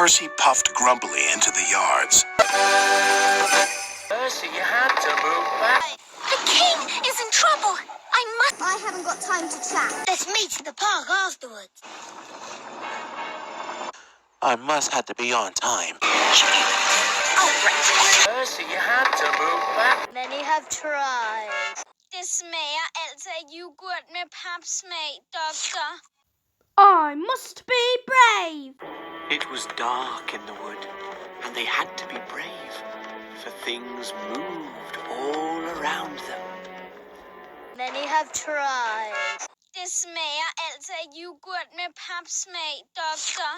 Percy puffed grumpily into the yards. Percy, you had to move back. The king is in trouble. I haven't got time to chat. Let's meet in the park afterwards. I must have to be on time. Oh, right. Percy, you had to move back. Many have tried. Det smager altså af yoghurt med papsmag, doktor. I must be brave. It was dark in the wood, and they had to be brave, for things moved all around them. Many have tried. Det smager altså af yoghurt med papsmag, doktor.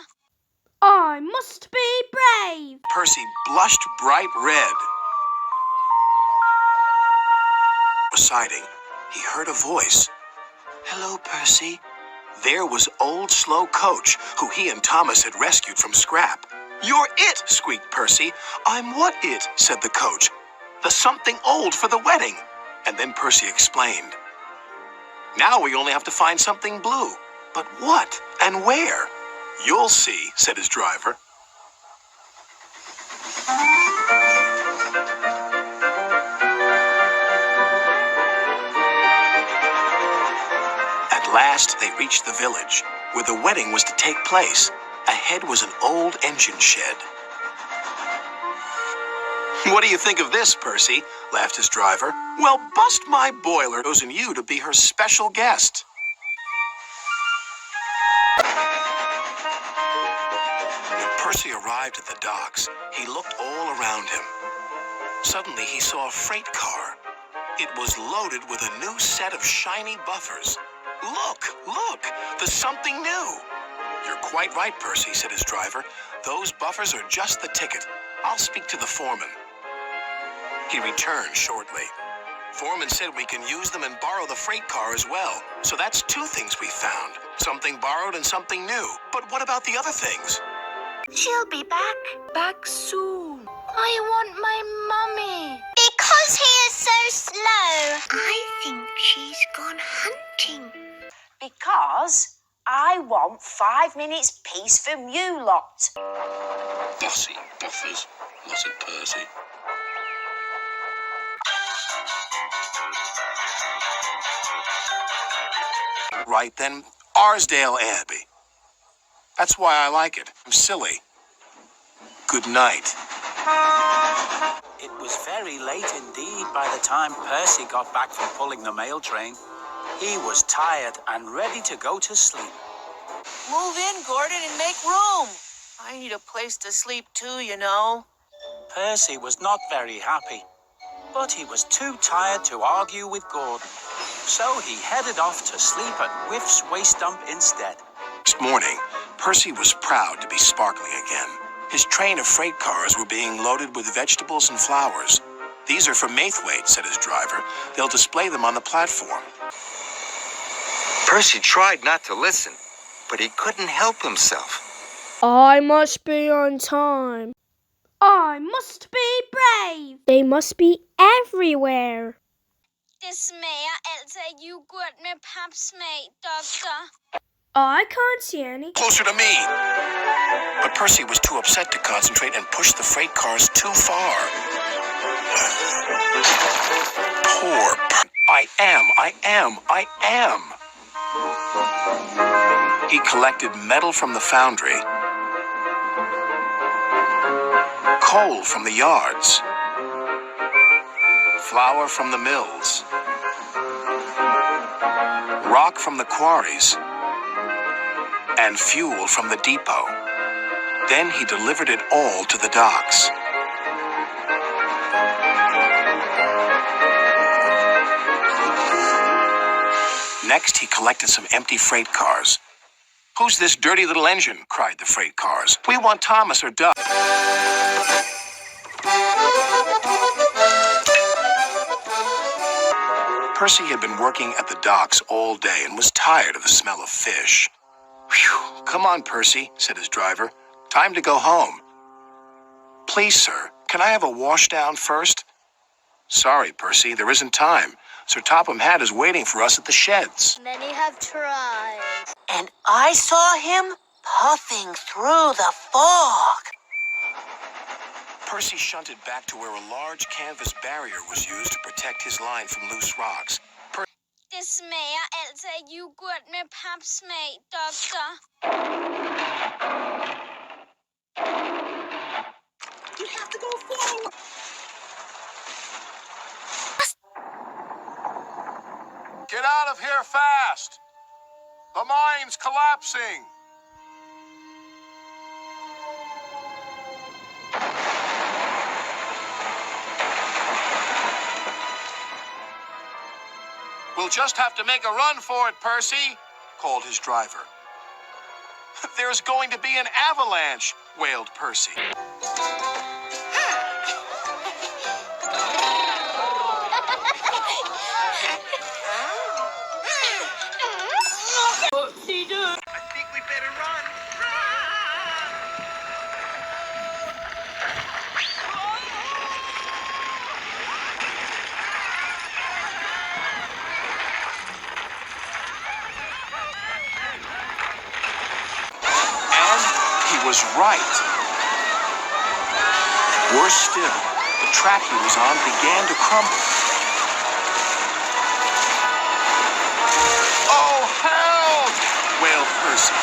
I must be brave. Percy blushed bright red. Reciting, he heard a voice. Hello, Percy. There was old slow Coach, who he and Thomas had rescued from scrap. You're it, squeaked Percy. I'm what it, said the coach. The something old for the wedding. And then Percy explained. Now we only have to find something blue. But what and where? You'll see, said his driver. At last they reached the village, where the wedding was to take place. Ahead was an old engine shed. What do you think of this, Percy? Laughed his driver. Well, bust my boiler, chosen you to be her special guest. When Percy arrived at the docks, he looked all around him. Suddenly he saw a freight car. It was loaded with a new set of shiny buffers. Look, there's something new. You're quite right, Percy, said his driver. Those buffers are just the ticket. I'll speak to the foreman. He returned shortly. Foreman said we can use them and borrow the freight car as well. So that's two things we found. Something borrowed and something new. But what about the other things? She'll be back soon. I want my mummy. Because he is so slow. I think she's gone hunting. Because I want 5 minutes peace from you lot. Bossy buffers, muttered Percy. Right then, Arsdale Abbey. That's why I like it. I'm silly. Good night. It was very late indeed by the time Percy got back from pulling the mail train. He was tired and ready to go to sleep. Move in, Gordon, and make room. I need a place to sleep too, you know. Percy was not very happy, but he was too tired to argue with Gordon. So he headed off to sleep at Whiff's waste dump instead. Next morning, Percy was proud to be sparkling again. His train of freight cars were being loaded with vegetables and flowers. These are for Maithwaite, said his driver. They'll display them on the platform. Percy tried not to listen, but he couldn't help himself. I must be on time. I must be brave. They must be everywhere. Det smager altså af yoghurt med papsmag, doktor. I can't see any. Closer to me! But Percy was too upset to concentrate and pushed the freight cars too far. Poor I am. He collected metal from the foundry, coal from the yards, flour from the mills, rock from the quarries, and fuel from the depot. Then he delivered it all to the docks. Next, he collected some empty freight cars. Who's this dirty little engine? Cried the freight cars. We want Thomas or Doug. Percy had been working at the docks all day and was tired of the smell of fish. Phew, come on, Percy, said his driver. Time to go home. Please, sir, can I have a washdown first? Sorry, Percy, there isn't time. Sir Topham Hatt is waiting for us at the sheds. Many have tried. And I saw him puffing through the fog. Percy shunted back to where a large canvas barrier was used to protect his line from loose rocks. Det smager altså af yoghurt med papsmag, doktor. You have to go forward. Get out of here fast! The mine's collapsing! We'll just have to make a run for it, Percy, called his driver. There's going to be an avalanche, wailed Percy. I think we better run. And he was right. Worse still, the track he was on began to crumble. Oh, help! Wailed Percy.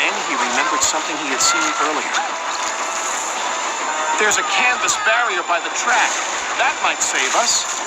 Then he remembered something he had seen earlier. There's a canvas barrier by the track. That might save us.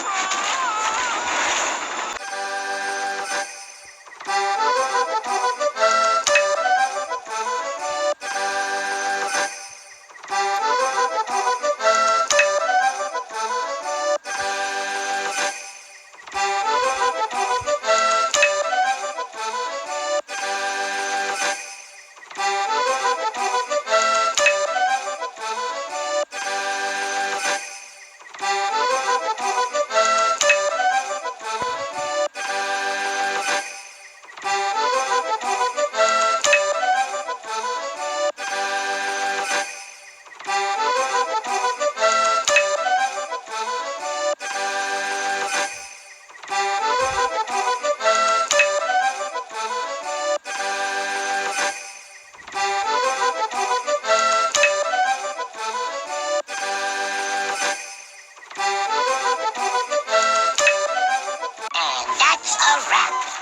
And that's a wrap.